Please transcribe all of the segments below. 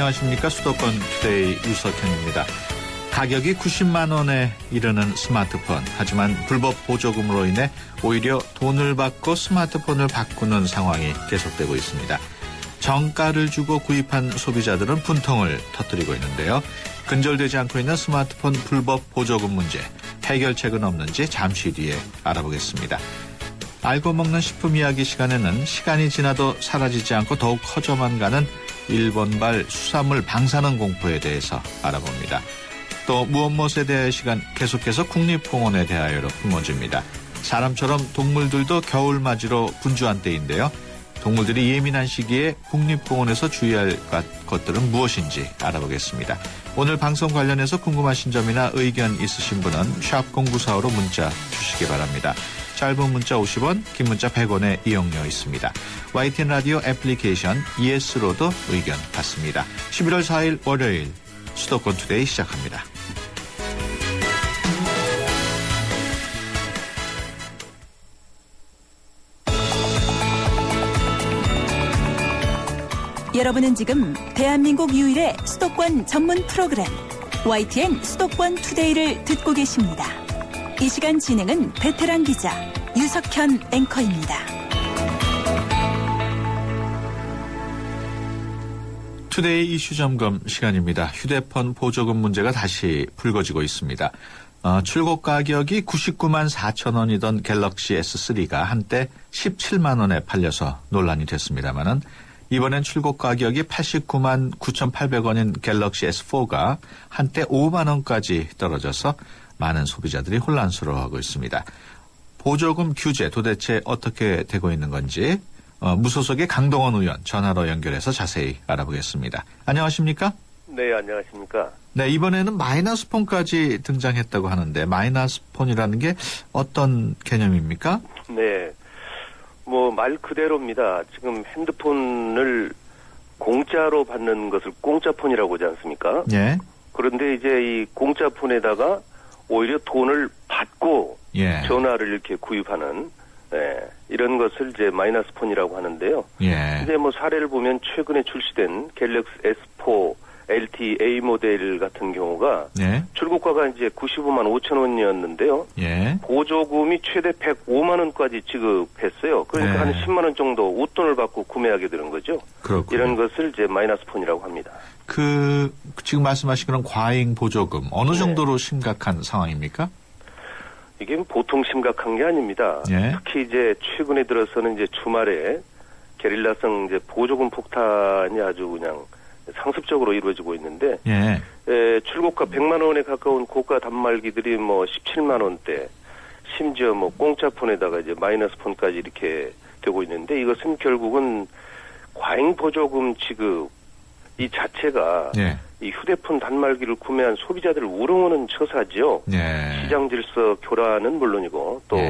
안녕하십니까. 수도권 투데이 유석현입니다. 가격이 90만 원에 이르는 스마트폰. 하지만 불법 보조금으로 인해 오히려 돈을 받고 스마트폰을 바꾸는 상황이 계속되고 있습니다. 정가를 주고 구입한 소비자들은 분통을 터뜨리고 있는데요. 근절되지 않고 있는 스마트폰 불법 보조금 문제, 해결책은 없는지 잠시 뒤에 알아보겠습니다. 알고 먹는 식품 이야기 시간에는 시간이 지나도 사라지지 않고 더욱 커져만 가는 일본발 수산물 방사능 공포에 대해서 알아봅니다. 또 무엇무엇에 대한 시간 계속해서 국립공원에 대하여로 품어집니다. 사람처럼 동물들도 겨울 맞이로 분주한 때인데요. 동물들이 예민한 시기에 국립공원에서 주의할 것들은 무엇인지 알아보겠습니다. 오늘 방송 관련해서 궁금하신 점이나 의견 있으신 분은 샵0945로 문자 주시기 바랍니다. 짧은 문자 50원, 긴 문자 100원의 이용료 있습니다. YTN 라디오 애플리케이션 ES로도 의견 받습니다. 11월 4일 월요일 수도권 투데이 시작합니다. 여러분은 지금 대한민국 유일의 수도권 전문 프로그램 YTN 수도권 투데이를 듣고 계십니다. 이 시간 진행은 베테랑 기자 유석현 앵커입니다. 투데이 이슈 점검 시간입니다. 휴대폰 보조금 문제가 다시 불거지고 있습니다. 출고 가격이 99만 4천 원이던 갤럭시 S3가 한때 17만 원에 팔려서 논란이 됐습니다마는 이번엔 출고 가격이 89만 9,800원인 갤럭시 S4가 한때 5만 원까지 떨어져서 많은 소비자들이 혼란스러워하고 있습니다. 보조금 규제 도대체 어떻게 되고 있는 건지 무소속의 강동원 의원 전화로 연결해서 자세히 알아보겠습니다. 안녕하십니까? 네, 안녕하십니까? 네, 이번에는 마이너스 폰까지 등장했다고 하는데 마이너스 폰이라는 게 어떤 개념입니까? 네, 말 그대로입니다. 지금 핸드폰을 공짜로 받는 것을 공짜폰이라고 하지 않습니까? 예. 그런데 이제 이 공짜폰에다가 오히려 돈을 받고 예. 전화를 이렇게 구입하는 이런 것을 이제 마이너스 폰이라고 하는데요. 예. 이제 사례를 보면 최근에 출시된 갤럭시 S4 LTE 모델 같은 경우가 예. 출고가가 이제 95만 5천 원이었는데요. 예. 보조금이 최대 105만 원까지 지급했어요. 그러니까 네. 한 10만 원 정도 웃돈을 받고 구매하게 되는 거죠. 그렇군요. 이런 것을 이제 마이너스 폰이라고 합니다. 지금 말씀하신 그런 과잉 보조금 어느 정도로 심각한 상황입니까? 이게 보통 심각한 게 아닙니다. 예. 특히 이제 최근에 들어서는 이제 주말에 게릴라성 이제 보조금 폭탄이 아주 그냥 상습적으로 이루어지고 있는데, 예. 출고가 100만 원에 가까운 고가 단말기들이 17만 원대, 심지어 공짜폰에다가 이제 마이너스 폰까지 이렇게 되고 있는데, 이것은 결국은 과잉 보조금 지급 이 자체가 예. 이 휴대폰 단말기를 구매한 소비자들을 우롱하는 처사죠. 예. 시장 질서 교란은 물론이고 또 이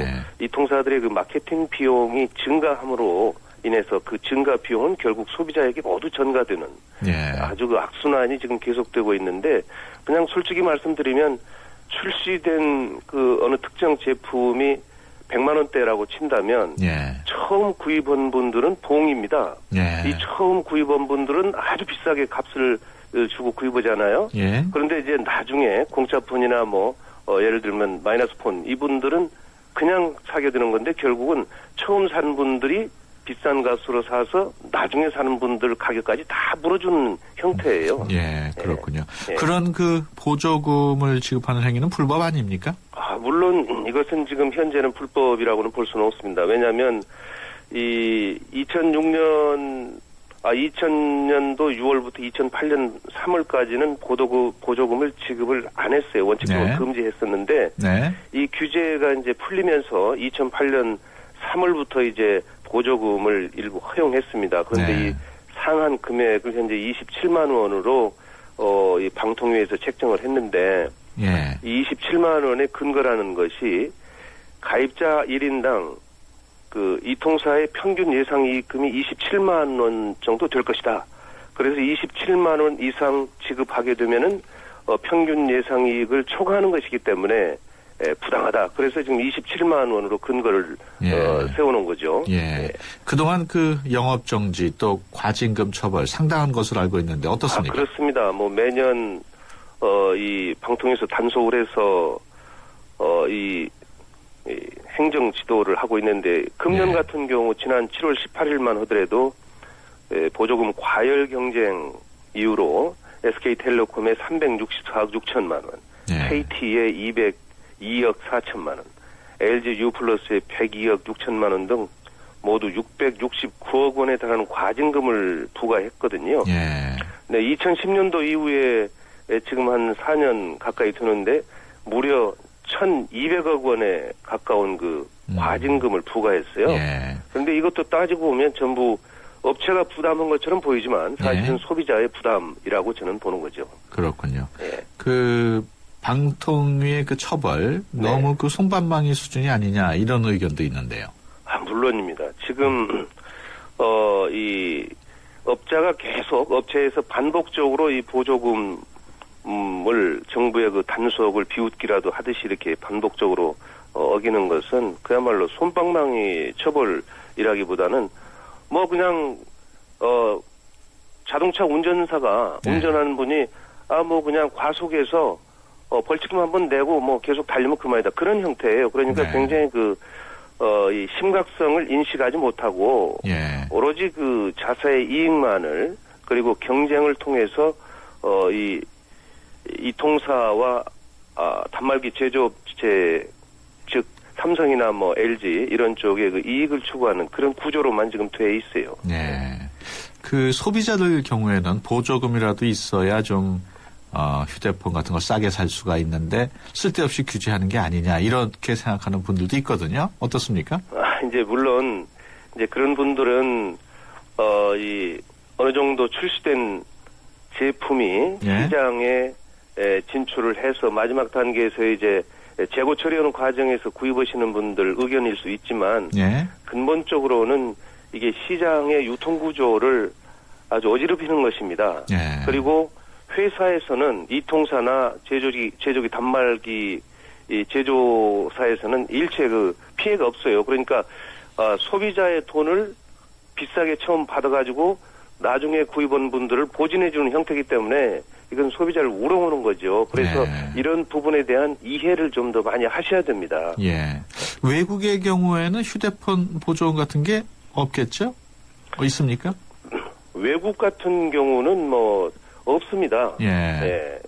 예. 통사들의 그 마케팅 비용이 증가함으로 인해서 그 증가 비용은 결국 소비자에게 모두 전가되는 예. 아주 그 악순환이 지금 계속되고 있는데, 그냥 솔직히 말씀드리면 출시된 그 어느 특정 제품이 100만 원대라고 친다면 예. 처음 구입한 분들은 봉입니다. 예. 이 처음 구입한 분들은 아주 비싸게 값을 주고 구입하잖아요. 예. 그런데 이제 나중에 공짜폰이나 예를 들면 마이너스 폰 이분들은 그냥 사게 되는 건데 결국은 처음 산 분들이 비싼 값으로 사서 나중에 사는 분들 가격까지 다 물어주는 형태예요. 예, 그렇군요. 예. 그런 그 보조금을 지급하는 행위는 불법 아닙니까? 물론 이것은 지금 현재는 불법이라고는 볼 수는 없습니다. 왜냐하면 이 2000년도 6월부터 2008년 3월까지는 보조금을 지급을 안 했어요. 원칙적으로 네. 금지했었는데 네. 이 규제가 이제 풀리면서 2008년 3월부터 이제 보조금을 일부 허용했습니다. 그런데 네. 이 상한 금액을 현재 27만 원으로 이 방통위에서 책정을 했는데 예. 이 27만 원의 근거라는 것이 가입자 1인당 이 통사의 평균 예상 이익금이 27만 원 정도 될 것이다. 그래서 27만 원 이상 지급하게 되면은 평균 예상 이익을 초과하는 것이기 때문에 부당하다. 그래서 지금 27만 원으로 근거를 예. 세우는 거죠. 예. 그동안 그 영업 정지 또 과징금 처벌 상당한 것으로 알고 있는데 어떻습니까? 그렇습니다. 뭐 매년 이 방통위에서 단속을 해서 이 행정 지도를 하고 있는데 금년 예. 같은 경우 지난 7월 18일만 하더라도 보조금 과열 경쟁 이유로 SK텔레콤에 364억 6천만 원, 예. KT에 202억 4천만 원, LG U+에 102억 6천만 원 등 모두 669억 원에 달하는 과징금을 부과했거든요. 예. 네, 2010년도 이후에 지금 한 4년 가까이 되는데 무려 1,200억 원에 가까운 그 과징금을 부과했어요. 예. 그런데 이것도 따지고 보면 전부 업체가 부담한 것처럼 보이지만 사실은 예. 소비자의 부담이라고 저는 보는 거죠. 그렇군요. 예. 그 방통위의 그 처벌 너무 그 손방망이 수준이 아니냐 이런 의견도 있는데요. 물론입니다. 지금 이 업자가 계속 업체에서 반복적으로 이 보조금을 정부의 그 단속을 비웃기라도 하듯이 이렇게 반복적으로 어기는 것은 그야말로 손방망이 처벌이라기보다는 뭐 그냥 자동차 운전사가 네. 운전하는 분이 뭐 그냥 과속해서 벌칙금 한번 내고 뭐 계속 달리면 그만이다. 그런 형태예요. 그러니까 네. 굉장히 이 심각성을 인식하지 못하고 예. 오로지 그 자사의 이익만을 그리고 경쟁을 통해서 이 통사와 단말기 제조업체 즉 삼성이나 뭐 LG 이런 쪽에 그 이익을 추구하는 그런 구조로만 지금 돼 있어요. 네. 그 소비자들 경우에는 보조금이라도 있어야 좀 휴대폰 같은 거 싸게 살 수가 있는데 쓸데없이 규제하는 게 아니냐 이렇게 생각하는 분들도 있거든요. 어떻습니까? 이제 물론 이제 그런 분들은 이 어느 정도 출시된 제품이 예. 시장에 진출을 해서 마지막 단계에서 이제 재고 처리하는 과정에서 구입하시는 분들 의견일 수 있지만 예. 근본적으로는 이게 시장의 유통 구조를 아주 어지럽히는 것입니다. 예. 그리고 회사에서는 이통사나 제조기 단말기 이 제조사에서는 일체 그 피해가 없어요. 그러니까 소비자의 돈을 비싸게 처음 받아가지고 나중에 구입한 분들을 보진해주는 형태이기 때문에 이건 소비자를 우롱하는 거죠. 그래서 네. 이런 부분에 대한 이해를 좀 더 많이 하셔야 됩니다. 예. 외국의 경우에는 휴대폰 보조금 같은 게 없겠죠? 있습니까? 외국 같은 경우는 뭐 없습니다. 예. 네,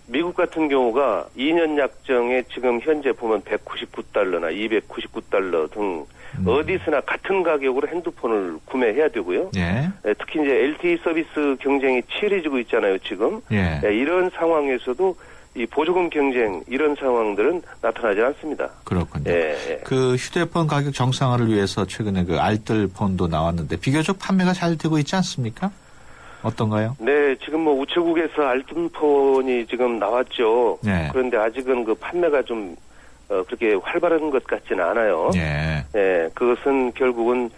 미국 같은 경우가 2년 약정에 지금 현재 보면 199달러나 299달러 등 어디서나 같은 가격으로 핸드폰을 구매해야 되고요. 예. 특히 이제 LTE 서비스 경쟁이 치열해지고 있잖아요, 지금. 예. 이런 상황에서도 이 보조금 경쟁 이런 상황들은 나타나지 않습니다. 그렇군요. 예. 그 휴대폰 가격 정상화를 위해서 최근에 그 알뜰폰도 나왔는데 비교적 판매가 잘 되고 있지 않습니까? 어떤가요? 네, 지금 뭐 우체국에서 알뜰폰이 지금 나왔죠. 네. 그런데 아직은 그 판매가 좀 그렇게 활발한 것 같지는 않아요. 예. 네, 그것은 결국은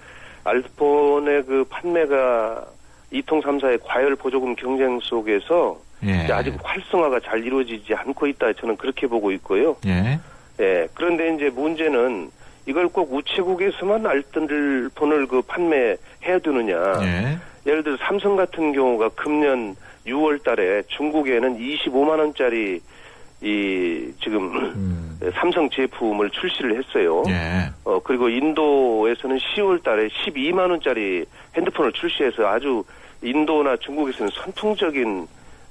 알뜰폰의 그 판매가 2통 3사의 과열 보조금 경쟁 속에서 예. 아직 활성화가 잘 이루어지지 않고 있다. 저는 그렇게 보고 있고요. 예. 예, 그런데 이제 문제는 이걸 꼭 우체국에서만 알뜰폰을 그 판매해야 되느냐. 예. 예를 들어 삼성 같은 경우가 금년 6월 달에 중국에는 25만 원짜리 이 지금 삼성 제품을 출시를 했어요. 예. 그리고 인도에서는 10월 달에 12만 원짜리 핸드폰을 출시해서 아주 인도나 중국에서는 선풍적인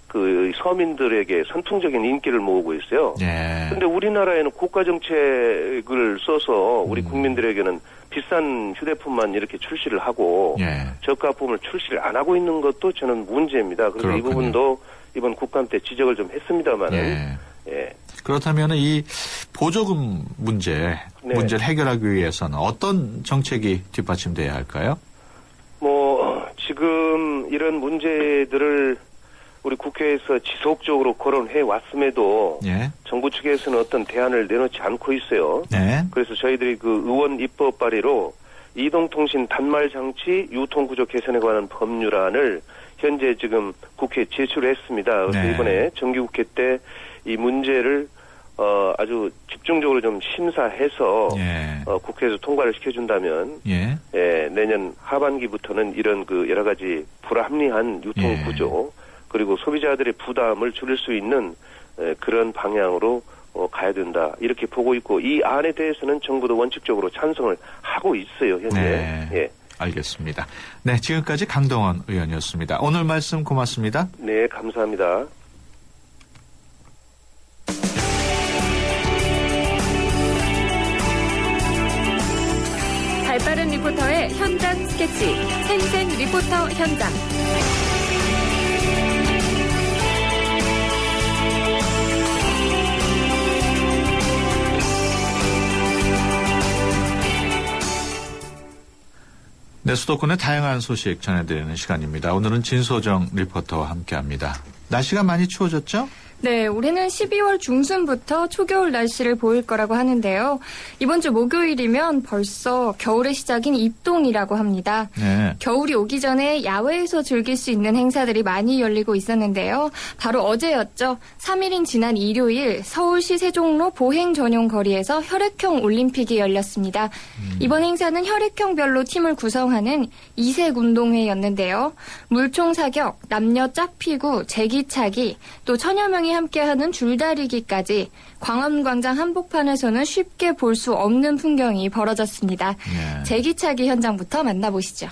그 서민들에게 선풍적인 인기를 모으고 있어요. 예. 근데 우리나라에는 국가 정책을 써서 우리 국민들에게는 비싼 휴대폰만 이렇게 출시를 하고 예. 저가품을 출시를 안 하고 있는 것도 저는 문제입니다. 그래서 이 그렇군요. 부분도 이번 국감 때 지적을 좀 했습니다만은 예. 예. 그렇다면 이 보조금 문제를 해결하기 위해서는 어떤 정책이 뒷받침돼야 할까요? 뭐 지금 이런 문제들을 우리 국회에서 지속적으로 거론해 왔음에도 예. 정부 측에서는 어떤 대안을 내놓지 않고 있어요. 네. 그래서 저희들이 그 의원 입법 발의로 이동통신 단말 장치 유통구조 개선에 관한 법률안을 현재 지금 국회에 제출했습니다. 그래서 네. 이번에 정기국회 때 이 문제를 아주 집중적으로 좀 심사해서 예. 국회에서 통과를 시켜준다면 예. 내년 하반기부터는 이런 그 여러 가지 불합리한 유통 예. 구조 그리고 소비자들의 부담을 줄일 수 있는 그런 방향으로 가야 된다 이렇게 보고 있고 이 안에 대해서는 정부도 원칙적으로 찬성을 하고 있어요 현재. 네. 예. 알겠습니다. 네, 지금까지 강동원 의원이었습니다. 오늘 말씀 고맙습니다. 네, 감사합니다. 발빠른 리포터의 현장 스케치, 생생 리포터 현장. 네, 수도권의 다양한 소식 전해드리는 시간입니다. 오늘은 진소정 리포터와 함께합니다. 날씨가 많이 추워졌죠? 네, 올해는 12월 중순부터 초겨울 날씨를 보일 거라고 하는데요. 이번 주 목요일이면 벌써 겨울의 시작인 입동이라고 합니다. 네. 겨울이 오기 전에 야외에서 즐길 수 있는 행사들이 많이 열리고 있었는데요. 바로 어제였죠. 3일인 지난 일요일 서울시 세종로 보행 전용 거리에서 혈액형 올림픽이 열렸습니다. 이번 행사는 혈액형별로 팀을 구성하는 이색 운동회였는데요. 물총 사격, 남녀 짝피구, 제기차기, 또 천여 명이 함께하는 줄다리기까지 광화문광장 한복판에서는 쉽게 볼 수 없는 풍경이 벌어졌습니다. 네. 제기차기 현장부터 만나보시죠.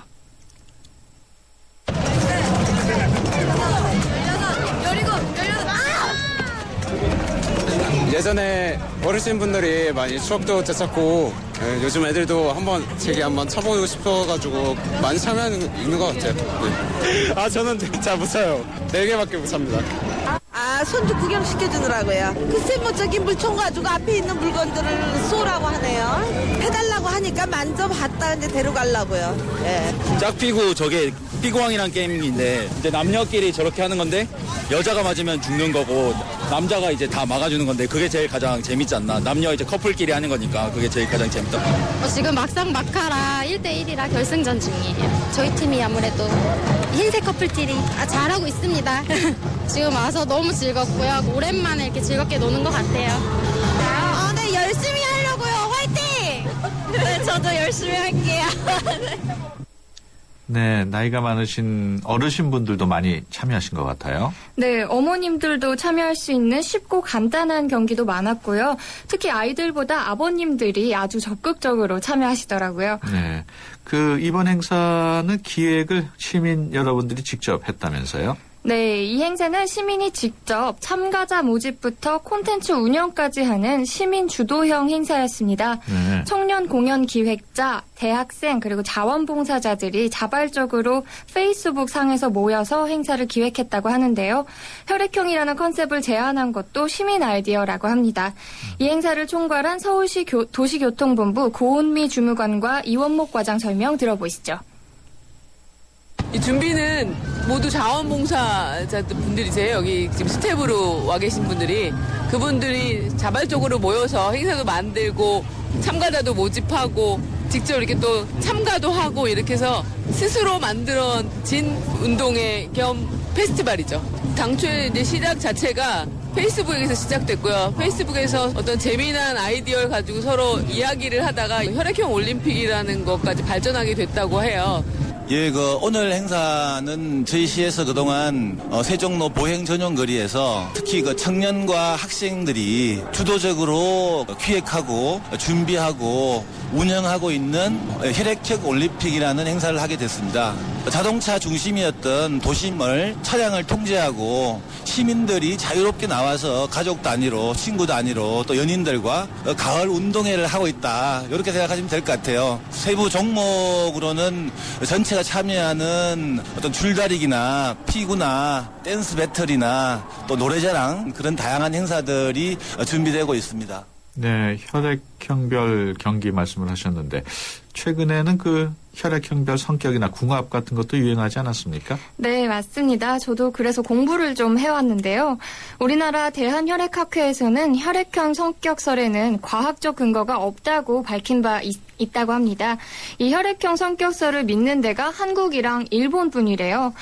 예전에 어르신분들이 많이 추억도 되찾고 요즘 애들도 한번 제기 한번 쳐보고 싶어가지고 많이 참여하는 있는 것 같아요. 네. 아 저는 잘 못 차요. 4개밖에 못 찹니다. 손주 구경시켜주더라고요. 글쎄 뭐 저기 물총 가지고 앞에 있는 물건들을 쏘라고 하네요. 해달라고 하니까 만져봤다 이제 데려가려고요. 예. 짝피구 저게 피구왕이란 게임인데 이제 남녀끼리 저렇게 하는 건데 여자가 맞으면 죽는 거고 남자가 이제 다 막아주는 건데 그게 제일 가장 재밌지 않나. 남녀 이제 커플끼리 하는 거니까 그게 제일 가장 재밌다. 지금 막상 막하라 1대1이라 결승전 중이에요. 저희 팀이 아무래도 흰색 커플끼리 잘하고 있습니다. 지금 와서 너무 즐겁고요. 오랜만에 이렇게 즐겁게 노는 것 같아요. 네, 열심히 하려고요. 화이팅! 네, 저도 열심히 할게요. 네, 나이가 많으신 어르신분들도 많이 참여하신 것 같아요. 네, 어머님들도 참여할 수 있는 쉽고 간단한 경기도 많았고요. 특히 아이들보다 아버님들이 아주 적극적으로 참여하시더라고요. 네. 이번 행사는 기획을 시민 여러분들이 직접 했다면서요? 네, 이 행사는 시민이 직접 참가자 모집부터 콘텐츠 운영까지 하는 시민 주도형 행사였습니다. 네. 청년 공연 기획자, 대학생 그리고 자원봉사자들이 자발적으로 페이스북 상에서 모여서 행사를 기획했다고 하는데요. 혈액형이라는 컨셉을 제안한 것도 시민 아이디어라고 합니다. 이 행사를 총괄한 서울시 도시교통본부 고은미 주무관과 이원목 과장 설명 들어보시죠. 이 준비는 모두 자원봉사자들 분들이세요. 여기 지금 스텝으로 와 계신 분들이 그분들이 자발적으로 모여서 행사도 만들고 참가자도 모집하고 직접 이렇게 또 참가도 하고 이렇게 해서 스스로 만들어진 운동회 겸 페스티벌이죠. 당초에 이제 시작 자체가 페이스북에서 시작됐고요. 페이스북에서 어떤 재미난 아이디어를 가지고 서로 이야기를 하다가 혈액형 올림픽이라는 것까지 발전하게 됐다고 해요. 예, 오늘 행사는 저희 시에서 그동안 세종로 보행 전용 거리에서 특히 청년과 학생들이 주도적으로 기획하고 준비하고 운영하고 있는 혈액형 올림픽이라는 행사를 하게 됐습니다. 자동차 중심이었던 도심을 차량을 통제하고 시민들이 자유롭게 나와서 가족 단위로, 친구 단위로 또 연인들과 가을 운동회를 하고 있다. 이렇게 생각하시면 될 것 같아요. 세부 종목으로는 전체가 참여하는 어떤 줄다리기나 피구나 댄스 배틀이나 또 노래자랑 그런 다양한 행사들이 준비되고 있습니다. 네, 혈액형별 경기 말씀을 하셨는데 최근에는 혈액형별 성격이나 궁합 같은 것도 유행하지 않았습니까? 네, 맞습니다. 저도 그래서 공부를 좀 해왔는데요. 우리나라 대한혈액학회에서는 혈액형 성격설에는 과학적 근거가 없다고 밝힌 바 있다고 합니다. 이 혈액형 성격설을 믿는 데가 한국이랑 일본뿐이래요.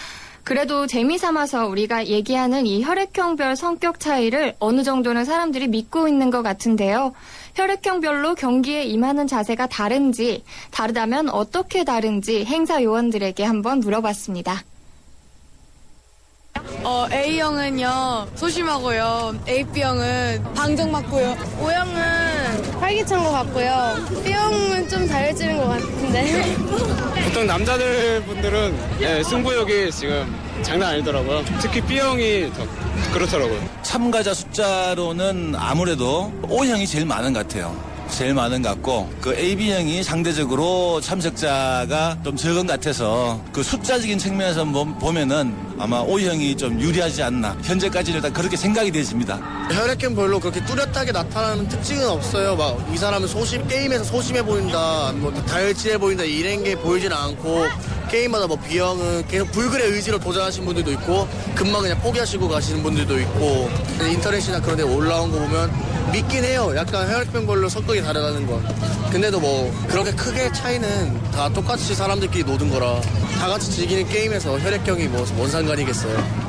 그래도 재미삼아서 우리가 얘기하는 이 혈액형별 성격 차이를 어느 정도는 사람들이 믿고 있는 것 같은데요. 혈액형별로 경기에 임하는 자세가 다르다면 어떻게 다른지 행사 요원들에게 한번 물어봤습니다. A형은요 소심하고요. AB형은 방정맞고요. O형은 활기찬 것 같고요. B형은 좀 잘해지는 것 같은데. 보통 남자들 분들은 승부욕이 지금 장난 아니더라고요. 특히 B형이 더 그렇더라고요. 참가자 숫자로는 아무래도 O형이 제일 많은 것 같아요. 제일 많은 것 같고 그 AB형이 상대적으로 참석자가 좀 적은 것 같아서 그 숫자적인 측면에서 보면은 아마 O형이 좀 유리하지 않나 현재까지는 일단 그렇게 생각이 되십니다. 혈액형 별로 그렇게 뚜렷하게 나타나는 특징은 없어요. 막 이 사람은 게임에서 소심해 보인다, 뭐 다혈질해 보인다 이런 게 보이지는 않고 게임마다 뭐 B형은 계속 불굴의 의지로 도전하시는 분들도 있고 금방 그냥 포기하시고 가시는 분들도 있고 인터넷이나 그런 데 올라온 거 보면 믿긴 해요. 약간 혈액형별로 성격이 다르다는 건. 근데도 뭐 그렇게 크게 차이는 다 똑같이 사람들끼리 노는 거라 다 같이 즐기는 게임에서 혈액형이 뭐 뭔 상관이겠어요.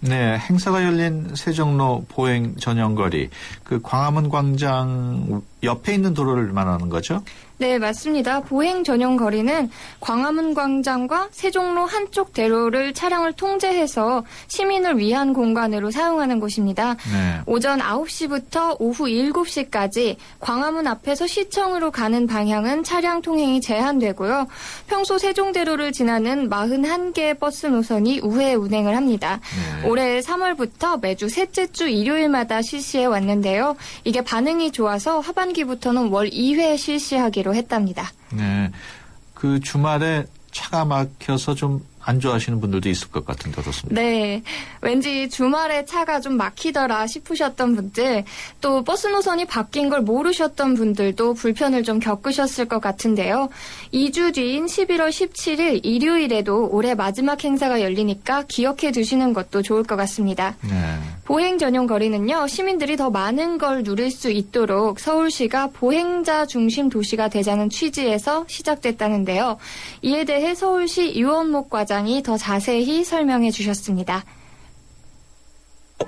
네, 행사가 열린 세종로 보행 전용거리, 그 광화문 광장 옆에 있는 도로를 말하는 거죠? 네, 맞습니다. 보행 전용 거리는 광화문 광장과 세종로 한쪽 대로를 차량을 통제해서 시민을 위한 공간으로 사용하는 곳입니다. 네. 오전 9시부터 오후 7시까지 광화문 앞에서 시청으로 가는 방향은 차량 통행이 제한되고요. 평소 세종대로를 지나는 41개의 버스 노선이 우회 운행을 합니다. 네. 올해 3월부터 매주 셋째 주 일요일마다 실시해 왔는데요. 이게 반응이 좋아서 하반기부터는 월 2회 실시하기로 했답니다. 네. 그 주말에 차가 막혀서 좀 안 좋아하시는 분들도 있을 것 같은데 어떻습니까? 네. 왠지 주말에 차가 좀 막히더라 싶으셨던 분들, 또 버스 노선이 바뀐 걸 모르셨던 분들도 불편을 좀 겪으셨을 것 같은데요. 2주 뒤인 11월 17일 일요일에도 올해 마지막 행사가 열리니까 기억해 두시는 것도 좋을 것 같습니다. 네. 보행 전용 거리는요, 시민들이 더 많은 걸 누릴 수 있도록 서울시가 보행자 중심 도시가 되자는 취지에서 시작됐다는데요. 이에 대해 서울시 유원목 과장이 더 자세히 설명해 주셨습니다.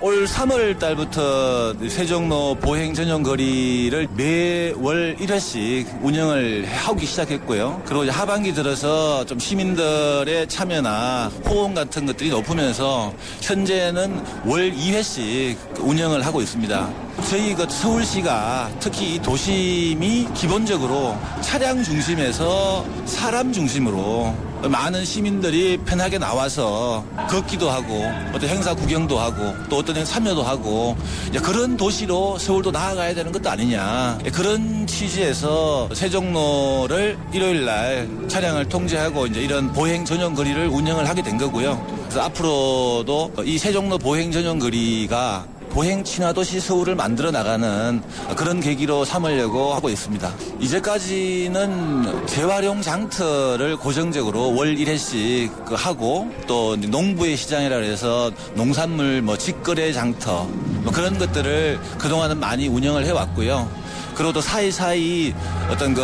올 3월 달부터 세종로 보행 전용 거리를 매월 1회씩 운영을 하기 시작했고요. 그리고 이제 하반기 들어서 좀 시민들의 참여나 호응 같은 것들이 높으면서 현재는 월 2회씩 운영을 하고 있습니다. 저희 서울시가 특히 이 도심이 기본적으로 차량 중심에서 사람 중심으로 많은 시민들이 편하게 나와서 걷기도 하고 어떤 행사 구경도 하고 또 어떤 참여도 하고 그런 도시로 서울도 나아가야 되는 것도 아니냐, 그런 취지에서 세종로를 일요일 날 차량을 통제하고 이제 이런 보행 전용 거리를 운영을 하게 된 거고요. 그래서 앞으로도 이 세종로 보행 전용 거리가 보행 친화도시 서울을 만들어 나가는 그런 계기로 삼으려고 하고 있습니다. 이제까지는 재활용 장터를 고정적으로 월 1회씩 하고 또 농부의 시장이라 해서 농산물 직거래 장터 그런 것들을 그동안은 많이 운영을 해왔고요. 그리고 또 사이사이 어떤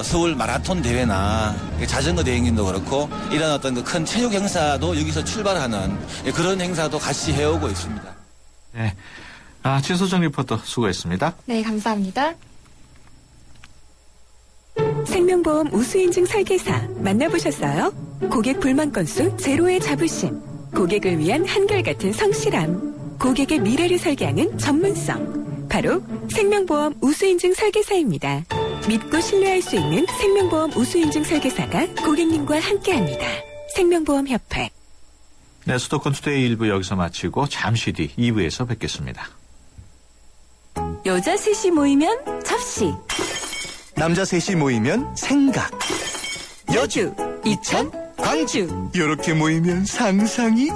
서울 마라톤 대회나 자전거 대행진도 그렇고 이런 어떤 큰 체육 행사도 여기서 출발하는 그런 행사도 같이 해오고 있습니다. 네. 최소정 리포터 수고했습니다. 네, 감사합니다. 생명보험 우수인증 설계사 만나보셨어요? 고객 불만 건수 제로의 자부심, 고객을 위한 한결같은 성실함, 고객의 미래를 설계하는 전문성, 바로 생명보험 우수인증 설계사입니다. 믿고 신뢰할 수 있는 생명보험 우수인증 설계사가 고객님과 함께합니다. 생명보험협회. 네, 수도권 투데이 1부 여기서 마치고 잠시 뒤 2부에서 뵙겠습니다. 여자 셋이 모이면 접시, 남자 셋이 모이면 생각, 여주, 이천, 광주, 이렇게 모이면 상상이.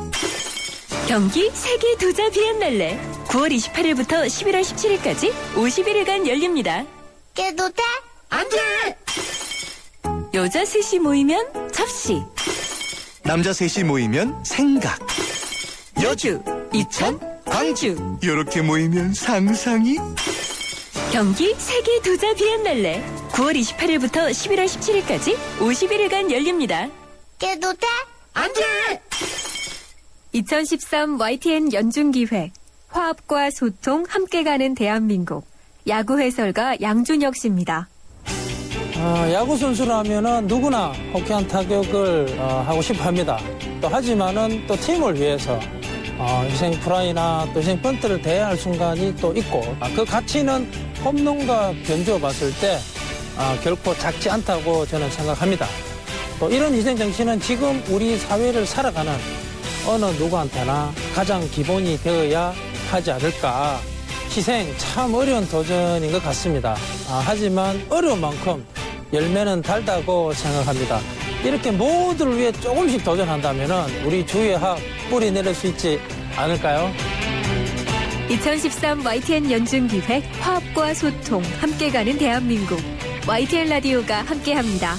경기 세계 도자 비엔날레 9월 28일부터 11월 17일까지 51일간 열립니다. 깨도 돼? 안 돼! 여자 셋이 모이면 접시, 남자 셋이 모이면 생각, 여주, 이천, 광주, 이렇게 모이면 상상이. 경기 세계 도자 비엔날레 9월 28일부터 11월 17일까지 51일간 열립니다. 깨도 돼? 안 돼! 2013 YTN 연중기획 화합과 소통 함께 가는 대한민국 야구 해설가 양준혁 씨입니다. 야구 선수라면은 누구나 호쾌한 타격을 하고 싶어합니다. 또 하지만은 또 팀을 위해서 희생 플라이나 또 희생 번트를 대해야 할 순간이 또 있고 그 가치는 홈런과 변주어 봤을 때 결코 작지 않다고 저는 생각합니다. 또 이런 희생 정신은 지금 우리 사회를 살아가는 어느 누구한테나 가장 기본이 되어야 하지 않을까. 희생 참 어려운 도전인 것 같습니다. 하지만 어려운 만큼 열매는 달다고 생각합니다. 이렇게 모두를 위해 조금씩 도전한다면 우리 주위에 화합 뿌리 내릴 수 있지 않을까요? 2013 YTN 연중기획 화합과 소통 함께 가는 대한민국 YTN 라디오가 함께합니다.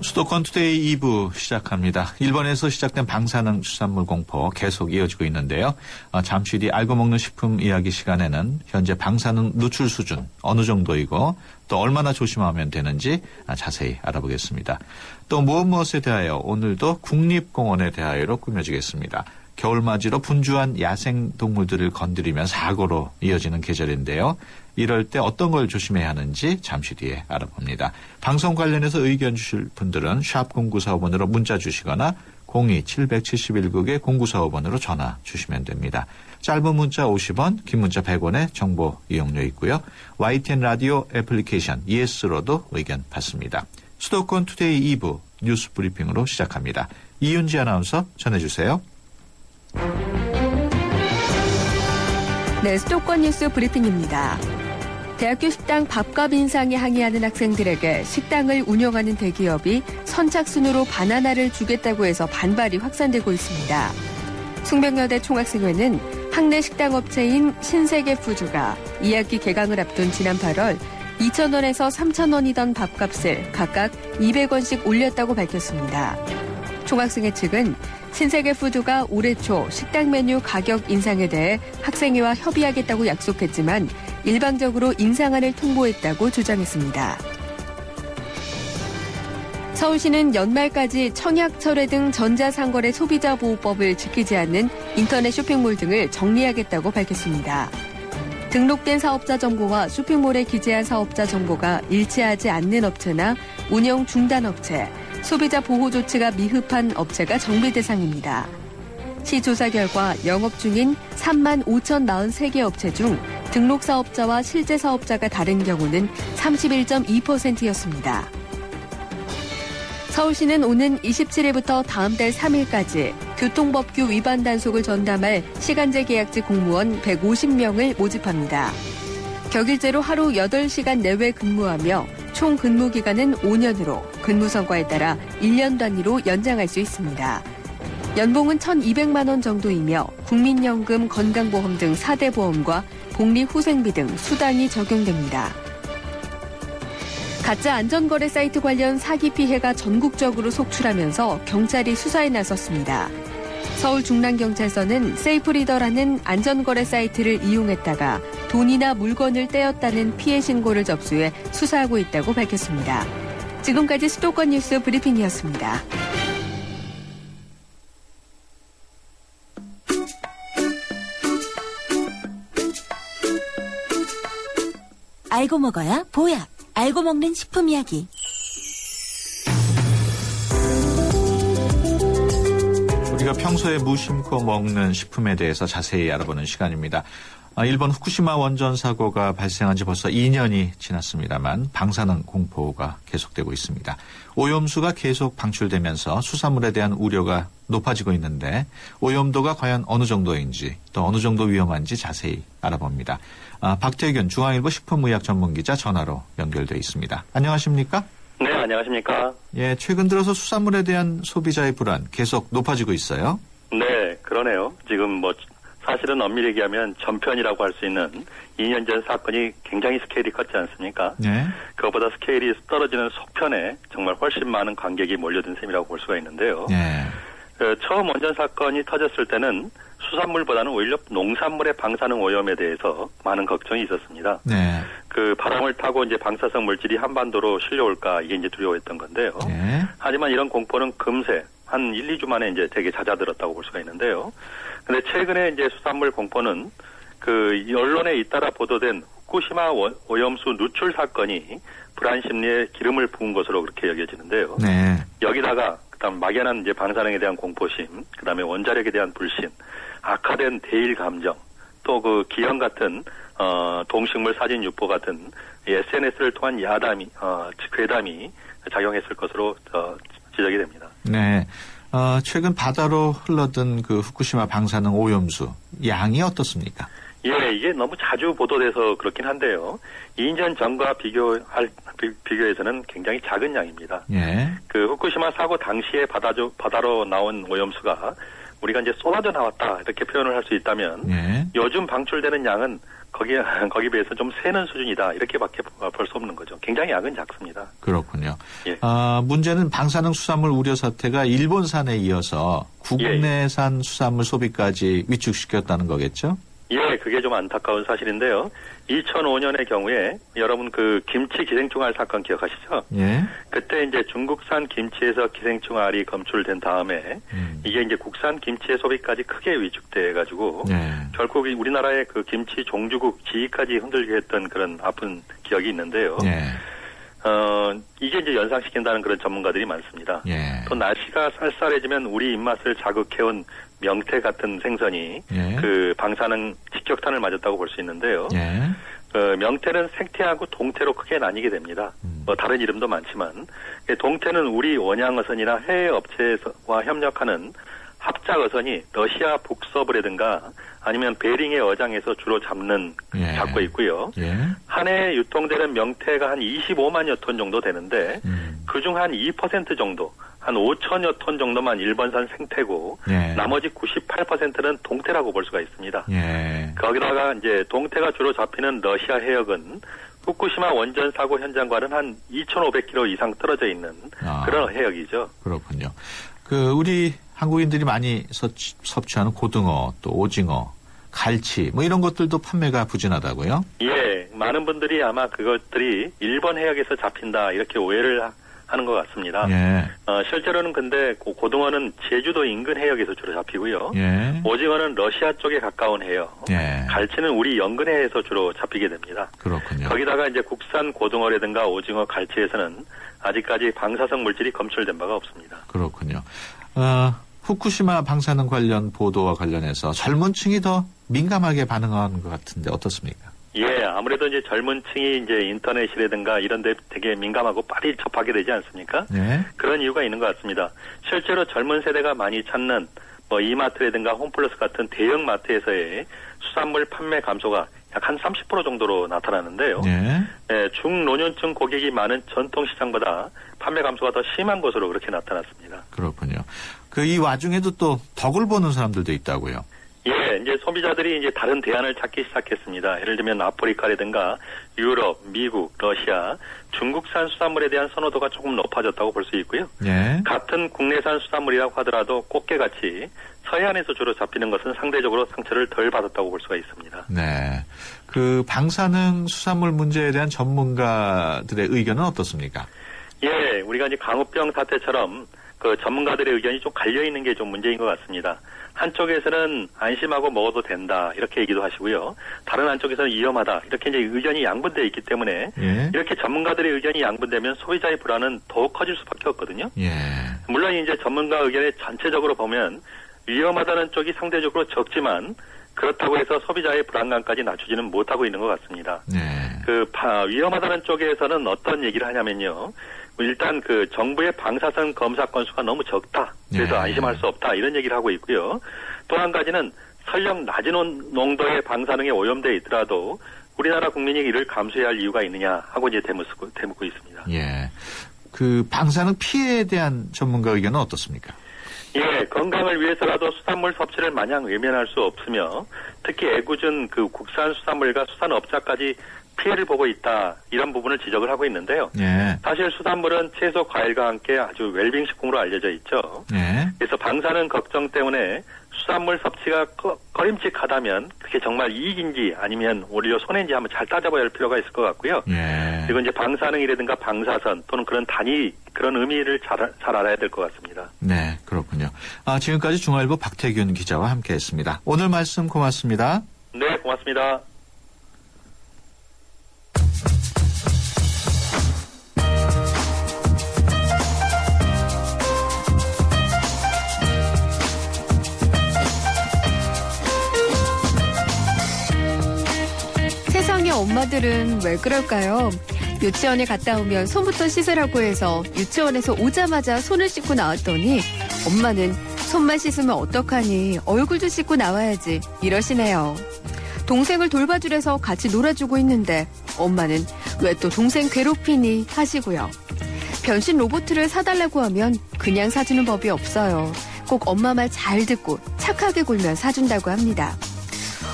수도권 투데이 2부 시작합니다. 일본에서 시작된 방사능 수산물 공포 계속 이어지고 있는데요. 잠시 뒤 알고 먹는 식품 이야기 시간에는 현재 방사능 누출 수준 어느 정도이고 또 얼마나 조심하면 되는지 자세히 알아보겠습니다. 또 무엇에 대하여 오늘도 국립공원에 대하여로 꾸며지겠습니다. 겨울맞이로 분주한 야생동물들을 건드리면 사고로 이어지는 계절인데요. 이럴 때 어떤 걸 조심해야 하는지 잠시 뒤에 알아봅니다. 방송 관련해서 의견 주실 분들은 샵 0945번으로 문자 주시거나 02-771국에 0945번으로 전화 주시면 됩니다. 짧은 문자 50원, 긴 문자 100원의 정보 이용료 있고요. YTN 라디오 애플리케이션 ES로도 의견 받습니다. 수도권 투데이 2부 뉴스 브리핑으로 시작합니다. 이윤지 아나운서 전해주세요. 네, 수도권 뉴스 브리핑입니다. 대학교 식당 밥값 인상에 항의하는 학생들에게 식당을 운영하는 대기업이 선착순으로 바나나를 주겠다고 해서 반발이 확산되고 있습니다. 숭명여대 총학생회는 학내 식당업체인 신세계푸드가 2학기 개강을 앞둔 지난 8월 2,000원에서 3,000원이던 밥값을 각각 200원씩 올렸다고 밝혔습니다. 총학생회 측은 신세계푸드가 올해 초 식당 메뉴 가격 인상에 대해 학생회와 협의하겠다고 약속했지만 일방적으로 인상안을 통보했다고 주장했습니다. 서울시는 연말까지 청약, 철회 등 전자상거래 소비자보호법을 지키지 않는 인터넷 쇼핑몰 등을 정리하겠다고 밝혔습니다. 등록된 사업자 정보와 쇼핑몰에 기재한 사업자 정보가 일치하지 않는 업체나 운영 중단 업체, 소비자 보호 조치가 미흡한 업체가 정비 대상입니다. 시 조사 결과 영업 중인 35,043개 업체 중 등록 사업자와 실제 사업자가 다른 경우는 31.2%였습니다. 서울시는 오는 27일부터 다음 달 3일까지 교통법규 위반 단속을 전담할 시간제 계약직 공무원 150명을 모집합니다. 격일제로 하루 8시간 내외 근무하며 총 근무 기간은 5년으로 근무 성과에 따라 1년 단위로 연장할 수 있습니다. 연봉은 1,200만 원 정도이며 국민연금, 건강보험 등 4대 보험과 복리후생비 등 수당이 적용됩니다. 가짜 안전거래 사이트 관련 사기 피해가 전국적으로 속출하면서 경찰이 수사에 나섰습니다. 서울 중랑경찰서는 세이프리더라는 안전거래 사이트를 이용했다가 돈이나 물건을 떼었다는 피해 신고를 접수해 수사하고 있다고 밝혔습니다. 지금까지 수도권 뉴스 브리핑이었습니다. 알고 먹어야 보약. 알고 먹는 식품 이야기. 우리가 평소에 무심코 먹는 식품에 대해서 자세히 알아보는 시간입니다. 일본 후쿠시마 원전 사고가 발생한 지 벌써 2년이 지났습니다만 방사능 공포가 계속되고 있습니다. 오염수가 계속 방출되면서 수산물에 대한 우려가 높아지고 있는데 오염도가 과연 어느 정도인지 또 어느 정도 위험한지 자세히 알아봅니다. 박태균 중앙일보 식품의학 전문기자 전화로 연결돼 있습니다. 안녕하십니까? 네, 안녕하십니까? 예, 최근 들어서 수산물에 대한 소비자의 불안 계속 높아지고 있어요. 네, 그러네요. 지금 사실은 엄밀히 얘기하면 전편이라고 할 수 있는 2년 전 사건이 굉장히 스케일이 컸지 않습니까? 네. 그것보다 스케일이 떨어지는 속편에 정말 훨씬 많은 관객이 몰려든 셈이라고 볼 수가 있는데요. 네. 처음 원전 사건이 터졌을 때는 수산물보다는 오히려 농산물의 방사능 오염에 대해서 많은 걱정이 있었습니다. 네. 그 바람을 타고 이제 방사성 물질이 한반도로 실려올까 이게 이제 두려워했던 건데요. 네. 하지만 이런 공포는 금세 한 1, 2주 만에 이제 되게 잦아들었다고 볼 수가 있는데요. 근데 최근에 이제 수산물 공포는 그 언론에 잇따라 보도된 후쿠시마 오염수 누출 사건이 불안 심리에 기름을 부은 것으로 그렇게 여겨지는데요. 네. 여기다가 그다음 막연한 이제 방사능에 대한 공포심, 그다음에 원자력에 대한 불신, 악화된 대일 감정, 또 그 기형 같은 동식물 사진 유포 같은 SNS를 통한 야담이 괴담이 작용했을 것으로 지적이 됩니다. 네. 최근 바다로 흘러든 그 후쿠시마 방사능 오염수 양이 어떻습니까? 예, 이게 너무 자주 보도돼서 그렇긴 한데요. 2년 전과 비교해서는 굉장히 작은 양입니다. 예. 그 후쿠시마 사고 당시에 바다로 나온 오염수가 우리가 이제 쏟아져 나왔다 이렇게 표현을 할 수 있다면 예. 요즘 방출되는 양은 거기 비해서 좀 새는 수준이다 이렇게밖에 볼 수 없는 거죠. 굉장히 양은 작습니다. 그렇군요. 예. 문제는 방사능 수산물 우려 사태가 일본산에 이어서 국내산 수산물 소비까지 위축시켰다는 거겠죠? 예, 그게 좀 안타까운 사실인데요. 2005년의 경우에 여러분 그 김치 기생충알 사건 기억하시죠? 예. 그때 이제 중국산 김치에서 기생충알이 검출된 다음에 이게 이제 국산 김치의 소비까지 크게 위축돼 가지고 결국 우리나라의 그 김치 종주국 지위까지 흔들게 했던 그런 아픈 기억이 있는데요. 예. 이게 이제 연상시킨다는 그런 전문가들이 많습니다. 예. 또 날씨가 쌀쌀해지면 우리 입맛을 자극해온 명태 같은 생선이 예. 그 방사능 직격탄을 맞았다고 볼 수 있는데요. 예. 명태는 생태하고 동태로 크게 나뉘게 됩니다. 다른 이름도 많지만 동태는 우리 원양어선이나 해외 업체와 협력하는 합작어선이 러시아 북서부라든가 아니면 베링의 어장에서 주로 잡고 있고요. 예. 한 해에 유통되는 명태가 한 25만여 톤 정도 되는데 그중 한 2% 정도, 한 5천여 톤 정도만 일본산 생태고 나머지 98%는 동태라고 볼 수가 있습니다. 예. 거기다가 이제 동태가 주로 잡히는 러시아 해역은 후쿠시마 원전 사고 현장과는 한 2,500km 이상 떨어져 있는 그런 해역이죠. 그렇군요. 우리 한국인들이 많이 섭취하는 고등어, 또 오징어, 갈치 뭐 이런 것들도 판매가 부진하다고요? 예, 많은 분들이 아마 그것들이 일본 해역에서 잡힌다 이렇게 오해를 하는 것 같습니다. 예. 실제로는 근데 고등어는 제주도 인근 해역에서 주로 잡히고요. 예. 오징어는 러시아 쪽에 가까운 해역. 예. 갈치는 우리 연근해에서 주로 잡히게 됩니다. 그렇군요. 거기다가 이제 국산 고등어라든가 오징어, 갈치에서는 아직까지 방사성 물질이 검출된 바가 없습니다. 그렇군요. 후쿠시마 방사능 관련 보도와 관련해서 젊은 층이 더 민감하게 반응하는 것 같은데 어떻습니까? 예, 아무래도 이제 젊은 층이 이제 인터넷이라든가 이런 데 되게 민감하고 빨리 접하게 되지 않습니까? 네. 그런 이유가 있는 것 같습니다. 실제로 젊은 세대가 많이 찾는 이마트라든가 홈플러스 같은 대형 마트에서의 수산물 판매 감소가 약 한 30% 정도로 나타나는데요. 네. 예, 중노년층 고객이 많은 전통시장보다 판매 감소가 더 심한 것으로 그렇게 나타났습니다. 그렇군요. 이 와중에도 또 덕을 보는 사람들도 있다고요. 예, 이제 소비자들이 이제 다른 대안을 찾기 시작했습니다. 예를 들면 아프리카라든가 유럽, 미국, 러시아, 중국산 수산물에 대한 선호도가 조금 높아졌다고 볼 수 있고요. 예. 같은 국내산 수산물이라고 하더라도 꽃게같이 서해안에서 주로 잡히는 것은 상대적으로 상처를 덜 받았다고 볼 수가 있습니다. 네. 방사능 수산물 문제에 대한 전문가들의 의견은 어떻습니까? 예, 우리가 이제 강우병 사태처럼 그 전문가들의 의견이 좀 갈려 있는 게 좀 문제인 것 같습니다. 한쪽에서는 안심하고 먹어도 된다 이렇게 얘기도 하시고요. 다른 한쪽에서는 위험하다 이렇게 이제 의견이 양분되어 있기 때문에 이렇게 전문가들의 의견이 양분되면 소비자의 불안은 더욱 커질 수밖에 없거든요. 물론 이제 전문가 의견에 전체적으로 보면 위험하다는 쪽이 상대적으로 적지만 그렇다고 해서 소비자의 불안감까지 낮추지는 못하고 있는 것 같습니다. 네. 위험하다는 쪽에서는 어떤 얘기를 하냐면요. 일단 정부의 방사선 검사 건수가 너무 적다. 그래서 네. 안심할 수 없다. 이런 얘기를 하고 있고요. 또 한 가지는 설령 낮은 농도의 방사능에 오염돼 있더라도 우리나라 국민이 이를 감수해야 할 이유가 있느냐 하고 이제 되묻고 있습니다. 예. 방사능 피해에 대한 전문가 의견은 어떻습니까? 예, 건강을 위해서라도 수산물 섭취를 마냥 외면할 수 없으며 특히 애꿎은 국산 수산물과 수산업자까지 피해를 보고 있다. 이런 부분을 지적을 하고 있는데요. 예. 사실 수산물은 채소, 과일과 함께 아주 웰빙 식품으로 알려져 있죠. 예. 그래서 방사능 걱정 때문에 수산물 섭취가 꺼림칙하다면 그게 정말 이익인지 아니면 오히려 손해인지 한번 잘 따져봐야 할 필요가 있을 것 같고요. 예. 그리고 이제 방사능이라든가 방사선 또는 그런 단위 그런 의미를 잘 알아야 될 것 같습니다. 네, 그렇군요. 지금까지 중앙일보 박태균 기자와 함께했습니다. 오늘 말씀 고맙습니다. 네, 고맙습니다. 세상의 엄마들은 왜 그럴까요? 유치원에 갔다 오면 손부터 씻으라고 해서 유치원에서 오자마자 손을 씻고 나왔더니 엄마는 손만 씻으면 어떡하니 얼굴도 씻고 나와야지 이러시네요. 동생을 돌봐주래서 같이 놀아주고 있는데 엄마는 왜 또 동생 괴롭히니 하시고요. 변신 로봇을 사달라고 하면 그냥 사주는 법이 없어요. 꼭 엄마 말 잘 듣고 착하게 굴면 사준다고 합니다.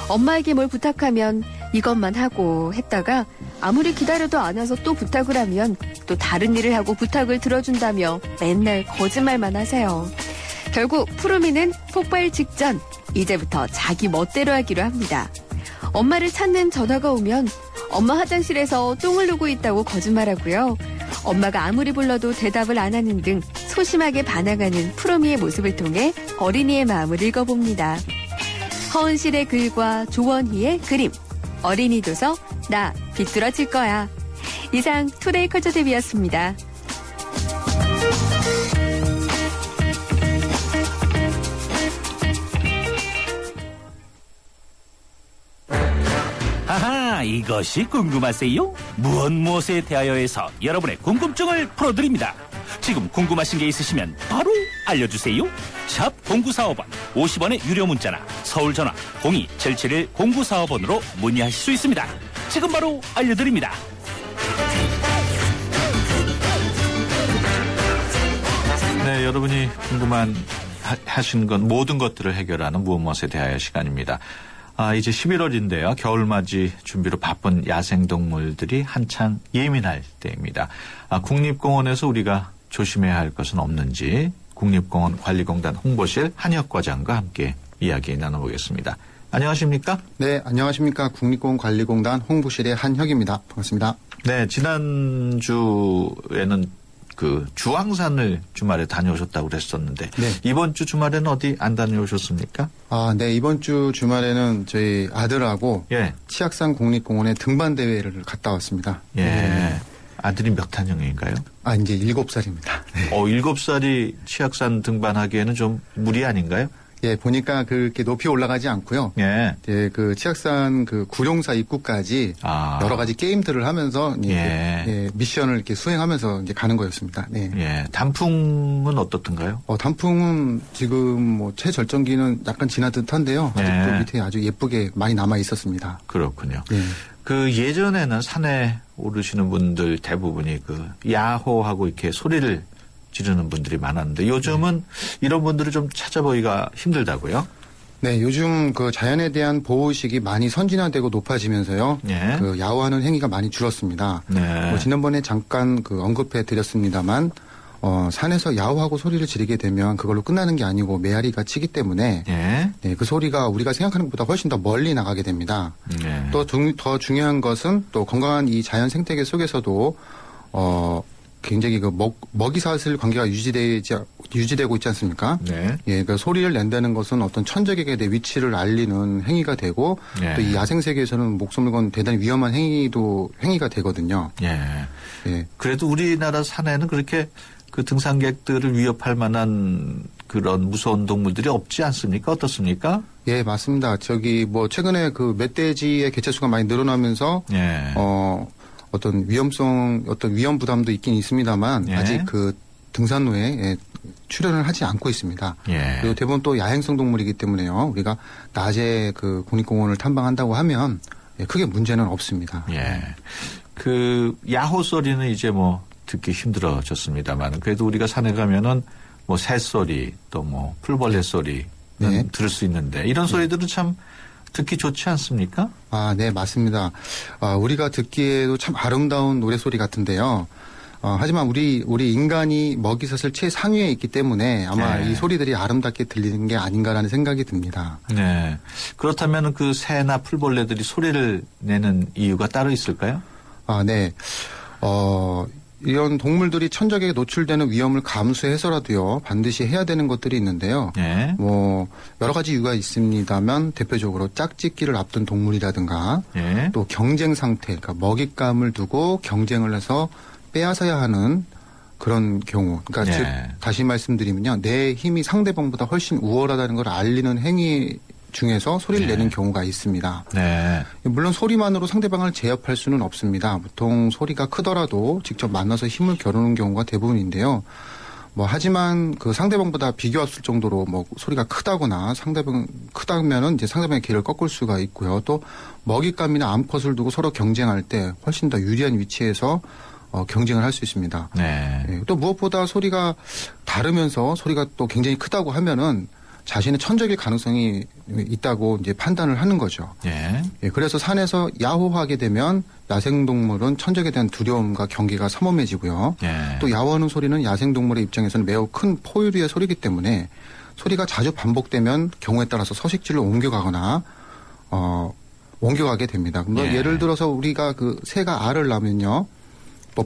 엄마에게 뭘 부탁하면 이것만 하고 했다가 아무리 기다려도 안 와서 또 부탁을 하면 또 다른 일을 하고 부탁을 들어준다며 맨날 거짓말만 하세요. 결국 푸르미는 폭발 직전 이제부터 자기 멋대로 하기로 합니다. 엄마를 찾는 전화가 오면 엄마 화장실에서 똥을 누고 있다고 거짓말하고요. 엄마가 아무리 불러도 대답을 안 하는 등 소심하게 반항하는 푸르미의 모습을 통해 어린이의 마음을 읽어봅니다. 허은실의 글과 조원희의 그림, 어린이 도서 나 비뚤어질 거야. 이상 투데이 컬처 탭이었습니다. 하하, 이것이 궁금하세요? 무엇에 대하여에서 여러분의 궁금증을 풀어드립니다. 지금 궁금하신 게 있으시면 바로 알려주세요. 샵 0945번 50원의 유료 문자나 서울 전화 02-771-0945번으로 문의하실 수 있습니다. 지금 바로 알려드립니다. 네, 여러분이 하신 건 모든 것들을 해결하는 무엇에 대하여 시간입니다. 이제 11월인데요. 겨울맞이 준비로 바쁜 야생동물들이 한창 예민할 때입니다. 국립공원에서 우리가 조심해야 할 것은 없는지 국립공원 관리공단 홍보실 한혁 과장과 함께 이야기 나눠보겠습니다. 안녕하십니까? 네, 안녕하십니까. 국립공원 관리공단 홍보실의 한혁입니다. 반갑습니다. 네, 지난주에는 주황산을 주말에 다녀오셨다고 그랬었는데 네. 이번 주 주말에는 어디 안 다녀오셨습니까? 네, 이번 주 주말에는 저희 아들하고 치악산 국립공원에 등반 대회를 갔다 왔습니다. 예. 네. 아들이 몇 학년인가요? 이제 7살입니다. 7살이 치악산 등반하기에는 좀 무리 아닌가요? 예, 보니까 그렇게 높이 올라가지 않고요. 예. 치악산 구룡사 입구까지 여러 가지 게임들을 하면서 미션을 이렇게 수행하면서 이제 가는 거였습니다. 네. 예. 단풍은 어떻던가요? 단풍은 지금 최절정기는 약간 지난 듯한데요. 아직도 밑에 아주 예쁘게 많이 남아 있었습니다. 그렇군요. 네. 예전에는 산에 오르시는 분들 대부분이 야호하고 이렇게 소리를 지르는 분들이 많았는데 요즘은 이런 분들을 좀 찾아보기가 힘들다고요? 네, 요즘 자연에 대한 보호의식이 많이 선진화되고 높아지면서요. 야호하는 행위가 많이 줄었습니다. 네. 지난번에 잠깐 언급해 드렸습니다만 산에서 야호하고 소리를 지르게 되면 그걸로 끝나는 게 아니고 메아리가 치기 때문에 그 소리가 우리가 생각하는 것보다 훨씬 더 멀리 나가게 됩니다. 또 더 중요한 것은 또 건강한 이 자연 생태계 속에서도 굉장히 먹이사슬 관계가 유지되고 있지 않습니까? 네. 그러니까 소리를 낸다는 것은 어떤 천적에게 내 위치를 알리는 행위가 되고 또 이 야생 세계에서는 목숨을 건 대단히 위험한 행위가 되거든요. 그래도 우리나라 산에는 그렇게 등산객들을 위협할 만한 그런 무서운 동물들이 없지 않습니까? 어떻습니까? 예, 맞습니다. 최근에 그 멧돼지의 개체수가 많이 늘어나면서 예. 어떤 위험 부담도 있긴 있습니다만 예. 아직 그 등산로에 출연을 하지 않고 있습니다. 예. 그리고 대부분 또 야행성 동물이기 때문에요. 우리가 낮에 그 국립공원을 탐방한다고 하면 크게 문제는 없습니다. 예. 그 야호 소리는 이제 뭐 듣기 힘들어졌습니다만 그래도 우리가 산에 가면은 뭐 새소리 또 뭐 풀벌레 소리는 네. 들을 수 있는데 이런 소리들은 참 듣기 좋지 않습니까? 아, 네, 맞습니다. 우리가 듣기에도 참 아름다운 노래소리 같은데요. 하지만 우리 인간이 먹이사슬 최상위에 있기 때문에 아마 네. 이 소리들이 아름답게 들리는 게 아닌가라는 생각이 듭니다. 네. 그렇다면 그 새나 풀벌레들이 소리를 내는 이유가 따로 있을까요? 아, 네. 이런 동물들이 천적에게 노출되는 위험을 감수해서라도요, 반드시 해야 되는 것들이 있는데요. 예. 뭐, 여러 가지 이유가 있습니다만, 대표적으로 짝짓기를 앞둔 동물이라든가, 예. 또 경쟁 상태, 그러니까 먹잇감을 두고 경쟁을 해서 빼앗아야 하는 그런 경우. 그러니까 즉, 다시 말씀드리면요, 내 힘이 상대방보다 훨씬 우월하다는 걸 알리는 행위 중에서 소리를 내는 경우가 있습니다. 네. 물론 소리만으로 상대방을 제압할 수는 없습니다. 보통 소리가 크더라도 직접 만나서 힘을 겨루는 경우가 대부분인데요. 하지만 그 상대방보다 비교했을 정도로 소리가 크다거나 크다면은 이제 상대방의 길을 꺾을 수가 있고요. 또 먹잇감이나 암컷을 두고 서로 경쟁할 때 훨씬 더 유리한 위치에서 경쟁을 할 수 있습니다. 네. 또 무엇보다 소리가 다르면서 소리가 또 굉장히 크다고 하면은 자신의 천적일 가능성이 있다고 이제 판단을 하는 거죠. 예. 그래서 산에서 야호하게 되면 야생동물은 천적에 대한 두려움과 경계가 삼엄해지고요. 예. 또 야호하는 소리는 야생동물의 입장에서는 매우 큰 포유류의 소리이기 때문에 소리가 자주 반복되면 경우에 따라서 서식지를 옮겨가거나 옮겨가게 됩니다. 예. 예를 들어서 우리가 그 새가 알을 낳으면요.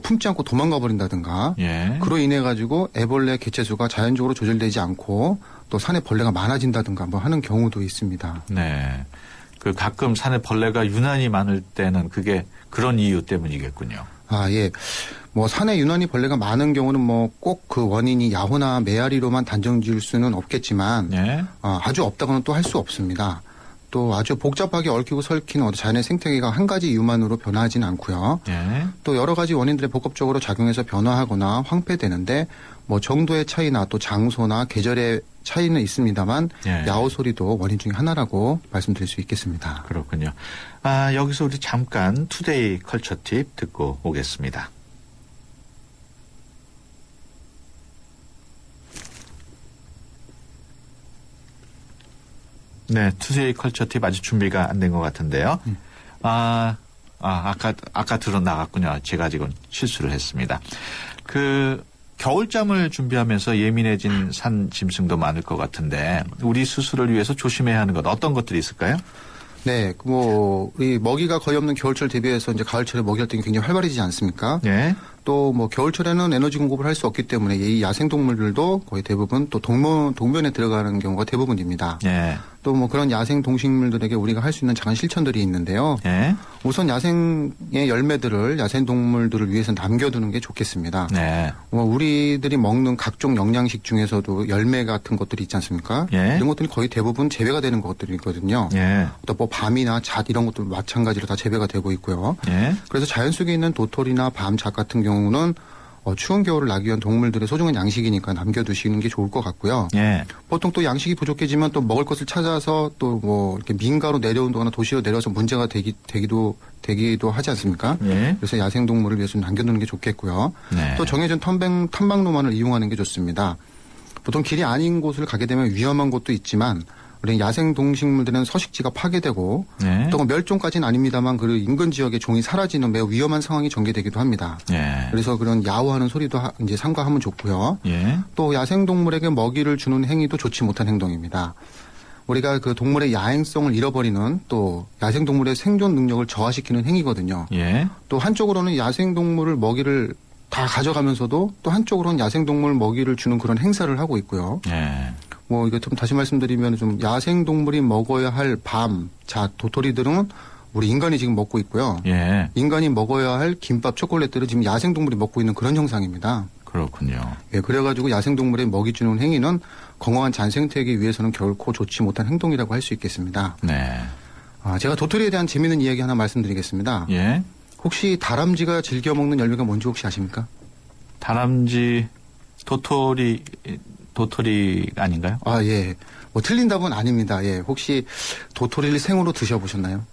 품지 않고 도망가 버린다든가 예. 그로 인해 가지고 애벌레 개체수가 자연적으로 조절되지 않고 또 산에 벌레가 많아진다든가 하는 경우도 있습니다. 네. 그 가끔 산에 벌레가 유난히 많을 때는 그게 그런 이유 때문이겠군요. 아, 예. 산에 유난히 벌레가 많은 경우는 꼭 그 원인이 야호나 메아리로만 단정 지을 수는 없겠지만 예. 아주 없다고는 또 할 수 없습니다. 또 아주 복잡하게 얽히고 설킨 자연의 생태계가 한 가지 이유만으로 변화하지는 않고요. 예. 또 여러 가지 원인들이 복합적으로 작용해서 변화하거나 황폐되는데 정도의 차이나 또 장소나 계절의 차이는 있습니다만 예. 야호 소리도 원인 중에 하나라고 말씀드릴 수 있겠습니다. 그렇군요. 여기서 우리 잠깐 투데이 컬처 팁 듣고 오겠습니다. 네, 투데이 컬처 팁 아직 준비가 안 된 것 같은데요. 아까 들어 나갔군요. 제가 지금 실수를 했습니다. 겨울잠을 준비하면서 예민해진 산 짐승도 많을 것 같은데 우리 스스로를 위해서 조심해야 하는 것 어떤 것들이 있을까요? 네, 우리 먹이가 거의 없는 겨울철 대비해서 이제 가을철에 먹이 활동이 굉장히 활발해지지 않습니까? 네. 또 겨울철에는 에너지 공급을 할 수 없기 때문에 이 야생 동물들도 거의 대부분 또 동면에 들어가는 경우가 대부분입니다. 네. 또 그런 야생 동식물들에게 우리가 할 수 있는 작은 실천들이 있는데요. 네. 우선 야생의 열매들을 야생 동물들을 위해서 남겨두는 게 좋겠습니다. 네. 우리들이 먹는 각종 영양식 중에서도 열매 같은 것들이 있지 않습니까? 예. 이런 것들이 거의 대부분 재배가 되는 것들이거든요. 예. 또 밤이나 잣 이런 것도 마찬가지로 다 재배가 되고 있고요. 예. 그래서 자연 속에 있는 도토리나 밤, 잣 같은 경우는 추운 겨울을 나기 위한 동물들의 소중한 양식이니까 남겨두시는 게 좋을 것 같고요. 예. 보통 또 양식이 부족해지면 또 먹을 것을 찾아서 또 이렇게 민가로 내려온다거나 도시로 내려와서 문제가 되기도 하지 않습니까? 예. 그래서 야생 동물을 위해서 남겨두는 게 좋겠고요. 네. 또 정해진 탐방로만을 이용하는 게 좋습니다. 보통 길이 아닌 곳을 가게 되면 위험한 곳도 있지만 우리 야생 동식물들은 서식지가 파괴되고 네. 또 멸종까지는 아닙니다만 그 인근 지역의 종이 사라지는 매우 위험한 상황이 전개되기도 합니다. 예. 그래서 그런 야호하는 소리도 이제 삼가하면 좋고요. 예. 또 야생 동물에게 먹이를 주는 행위도 좋지 못한 행동입니다. 우리가 그 동물의 야행성을 잃어버리는 또 야생 동물의 생존 능력을 저하시키는 행위거든요. 예. 또 한쪽으로는 야생 동물을 먹이를 다 가져가면서도 또 한쪽으로는 야생 동물 먹이를 주는 그런 행사를 하고 있고요. 예. 이거 좀 다시 말씀드리면 좀 야생 동물이 먹어야 할 밤, 잣, 도토리들은 우리 인간이 지금 먹고 있고요. 예. 인간이 먹어야 할 김밥, 초콜릿들을 지금 야생 동물이 먹고 있는 그런 형상입니다. 그렇군요. 예, 그래가지고 야생동물에 먹이 주는 행위는 건강한 잔생태계 위해서는 결코 좋지 못한 행동이라고 할 수 있겠습니다. 네. 제가 도토리에 대한 재미있는 이야기 하나 말씀드리겠습니다. 예. 혹시 다람쥐가 즐겨 먹는 열매가 뭔지 혹시 아십니까? 다람쥐, 도토리 아닌가요? 예. 뭐 틀린 답은 아닙니다. 예. 혹시 도토리를 생으로 드셔보셨나요?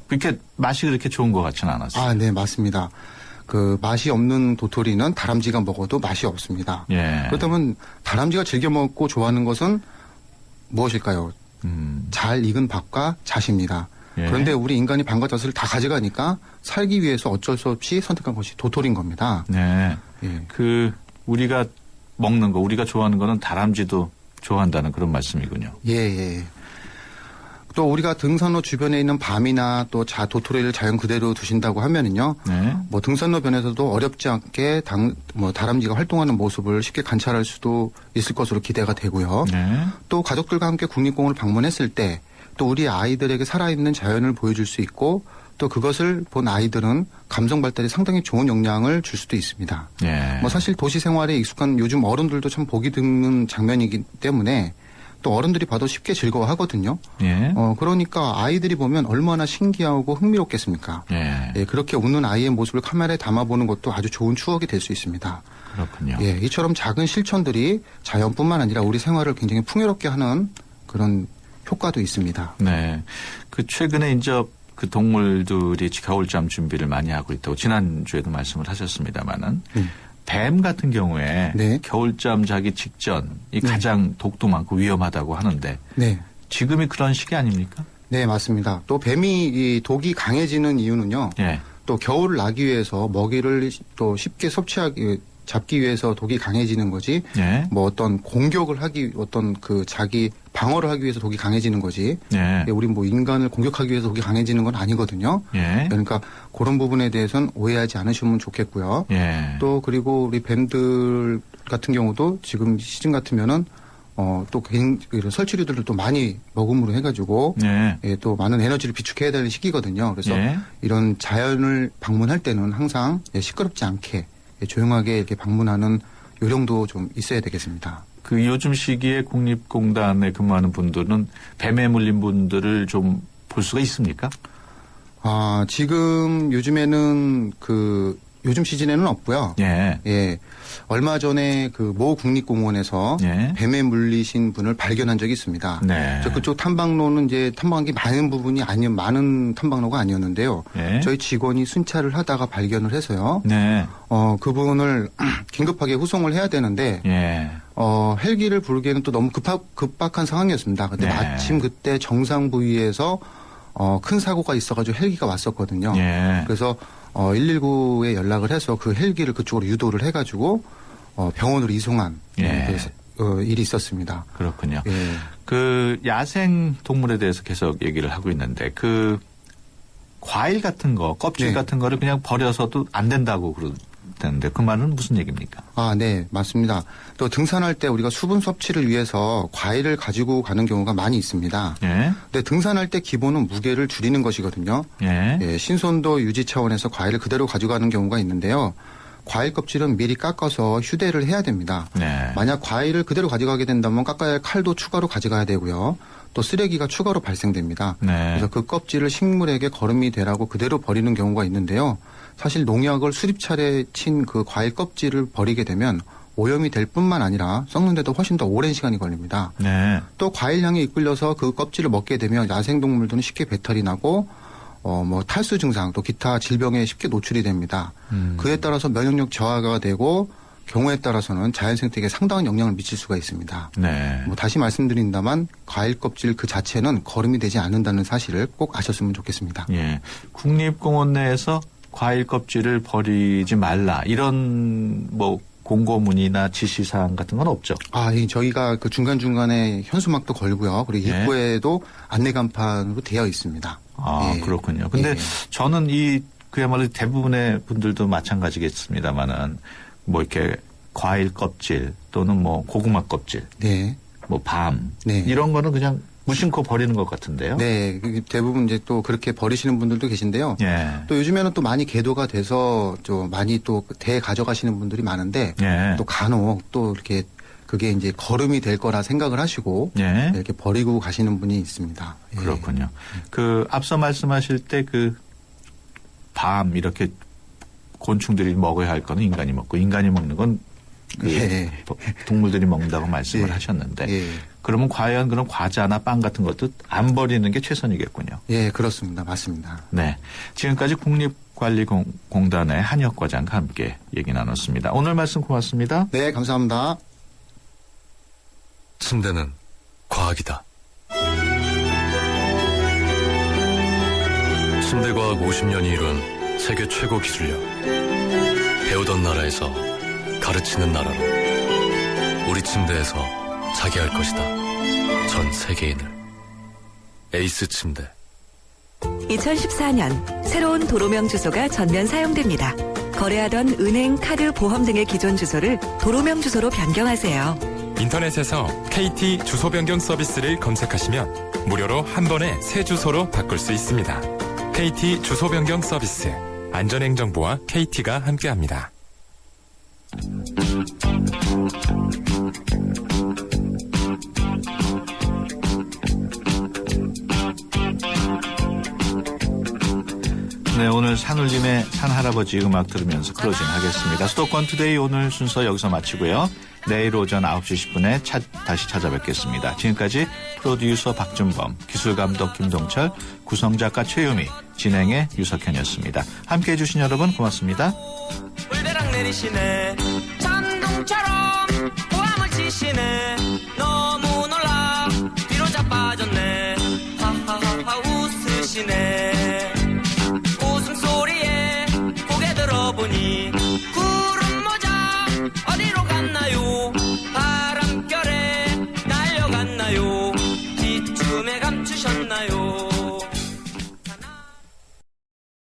이렇게 맛이 그렇게 좋은 것 같지는 않았어요. 네, 맞습니다. 그 맛이 없는 도토리는 다람쥐가 먹어도 맛이 없습니다. 예. 그렇다면 다람쥐가 즐겨 먹고 좋아하는 것은 무엇일까요? 잘 익은 밥과 잣입니다. 예. 그런데 우리 인간이 밥과 잣을 다 가져가니까 살기 위해서 어쩔 수 없이 선택한 것이 도토리인 겁니다. 네. 예. 우리가 먹는 거, 우리가 좋아하는 거는 다람쥐도 좋아한다는 그런 말씀이군요. 예. 또 우리가 등산로 주변에 있는 밤이나 또 도토리를 자연 그대로 두신다고 하면은요. 네. 뭐 등산로 변에서도 어렵지 않게 다람쥐가 활동하는 모습을 쉽게 관찰할 수도 있을 것으로 기대가 되고요. 네. 또 가족들과 함께 국립공원을 방문했을 때 또 우리 아이들에게 살아있는 자연을 보여줄 수 있고 또 그것을 본 아이들은 감성 발달에 상당히 좋은 영향을 줄 수도 있습니다. 예. 뭐 사실 도시 생활에 익숙한 요즘 어른들도 참 보기 드문 장면이기 때문에 또 어른들이 봐도 쉽게 즐거워하거든요. 예. 그러니까 아이들이 보면 얼마나 신기하고 흥미롭겠습니까? 예. 그렇게 웃는 아이의 모습을 카메라에 담아보는 것도 아주 좋은 추억이 될 수 있습니다. 그렇군요. 예, 이처럼 작은 실천들이 자연뿐만 아니라 우리 생활을 굉장히 풍요롭게 하는 그런 효과도 있습니다. 네. 최근에 이제 그 동물들이 겨울잠 준비를 많이 하고 있다고 지난주에도 말씀을 하셨습니다만은 뱀 같은 경우에 네. 겨울잠 자기 직전이 가장 독도 많고 위험하다고 하는데 네. 지금이 그런 시기 아닙니까? 네, 맞습니다. 또 뱀이 이 독이 강해지는 이유는요. 예. 또 겨울을 나기 위해서 먹이를 또 쉽게 잡기 위해서 독이 강해지는 거지. 예. 뭐 어떤 공격을 자기 방어를 하기 위해서 독이 강해지는 거지. 예. 우리 뭐 인간을 공격하기 위해서 독이 강해지는 건 아니거든요. 예. 그러니까 그런 부분에 대해서는 오해하지 않으시면 좋겠고요. 예. 또 그리고 우리 뱀들 같은 경우도 지금 시즌 같으면은 또 설치류들을 또 많이 먹음으로 해가지고 또 많은 에너지를 비축해야 되는 시기거든요. 그래서 이런 자연을 방문할 때는 항상 시끄럽지 않게 조용하게 이렇게 방문하는 요령도 좀 있어야 되겠습니다. 요즘 시기에 국립공단에 근무하는 분들은 뱀에 물린 분들을 좀 볼 수가 있습니까? 지금 요즘에는 요즘 시즌에는 없고요. 예. 얼마 전에 모 국립공원에서 뱀에 물리신 분을 발견한 적이 있습니다. 네. 그쪽 탐방로는 이제 탐방한 게 많은 탐방로가 아니었는데요. 저희 직원이 순찰을 하다가 발견을 해서요. 네. 그분을 긴급하게 후송을 해야 되는데 헬기를 부르기에는 또 너무 급박한 상황이었습니다. 근데 마침 그때 정상 부위에서 큰 사고가 있어가지고 헬기가 왔었거든요. 그래서 119에 연락을 해서 그 헬기를 그쪽으로 유도를 해가지고 병원으로 이송한 일이 있었습니다. 그렇군요. 예. 야생 동물에 대해서 계속 얘기를 하고 있는데 과일 같은 거, 껍질 같은 거를 그냥 버려서도 안 된다고 그러는데 그 말은 무슨 얘기입니까? 네, 맞습니다. 또 등산할 때 우리가 수분 섭취를 위해서 과일을 가지고 가는 경우가 많이 있습니다. 근데 등산할 때 기본은 무게를 줄이는 것이거든요. 신선도 유지 차원에서 과일을 그대로 가져가는 경우가 있는데요. 과일 껍질은 미리 깎아서 휴대를 해야 됩니다. 만약 과일을 그대로 가져가게 된다면 깎아야 할 칼도 추가로 가져가야 되고요. 또 쓰레기가 추가로 발생됩니다. 그래서 그 껍질을 식물에게 거름이 되라고 그대로 버리는 경우가 있는데요. 사실 농약을 수립차례 친 그 과일 껍질을 버리게 되면 오염이 될 뿐만 아니라 썩는데도 훨씬 더 오랜 시간이 걸립니다. 또 과일 향에 이끌려서 그 껍질을 먹게 되면 야생동물들은 쉽게 배탈이 나고 탈수 증상 또 기타 질병에 쉽게 노출이 됩니다. 그에 따라서 면역력 저하가 되고 경우에 따라서는 자연 생태계에 상당한 영향을 미칠 수가 있습니다. 다시 말씀드린다만 과일 껍질 그 자체는 거름이 되지 않는다는 사실을 꼭 아셨으면 좋겠습니다. 국립공원 내에서 과일 껍질을 버리지 말라 이런 공고문이나 지시사항 같은 건 없죠? 저희가 중간중간에 현수막도 걸고요. 그리고 입구에도 안내 간판으로 되어 있습니다. 그렇군요. 근데 저는 그야말로 대부분의 분들도 마찬가지겠습니다만은 이렇게 과일 껍질 또는 고구마 껍질, 밤 이런 거는 그냥 무심코 버리는 것 같은데요. 네, 대부분 이제 또 그렇게 버리시는 분들도 계신데요. 예. 또 요즘에는 또 많이 계도가 돼서 좀 많이 또 대 가져가시는 분들이 많은데 예. 또 간혹 또 이렇게 그게 이제 거름이 될 거라 생각을 하시고 예. 이렇게 버리고 가시는 분이 있습니다. 예. 그렇군요. 그 앞서 말씀하실 때 그 밤 이렇게 곤충들이 먹어야 할 거는 인간이 먹고 인간이 먹는 건 그 예. 동물들이 먹는다고 말씀을 하셨는데 그러면 과연 그런 과자나 빵 같은 것도 안 버리는 게 최선이겠군요. 예, 그렇습니다. 맞습니다. 네. 지금까지 국립관리공단의 한혁 과장과 함께 얘기 나눴습니다. 오늘 말씀 고맙습니다. 네, 감사합니다. 침대는 과학이다. 침대과학 50년이 이룬 세계 최고 기술력. 배우던 나라에서 가르치는 나라로 우리 침대에서 자기 할 것이다. 전 세계인을. 에이스 침대. 2014년 새로운 도로명 주소가 전면 사용됩니다. 거래하던 은행, 카드, 보험 등의 기존 주소를 도로명 주소로 변경하세요. 인터넷에서 KT 주소 변경 서비스를 검색하시면 무료로 한 번에 새 주소로 바꿀 수 있습니다. KT 주소 변경 서비스. 안전행정부와 KT가 함께합니다. 네, 오늘 산울림의 산할아버지 음악 들으면서 클로징 하겠습니다. 수도권 투데이 오늘 순서 여기서 마치고요. 내일 오전 9시 10분에 다시 찾아뵙겠습니다. 지금까지 프로듀서 박준범, 기술감독 김동철, 구성작가 최유미, 진행의 유석현이었습니다. 함께해 주신 여러분 고맙습니다. 물벼락 내리시네 천둥처럼 고함을 치시네 너무 놀라 뒤로 자빠졌네 하하하하 웃으시네 웃음소리에 고개 들어보니 구름 모자 어디로 갔나요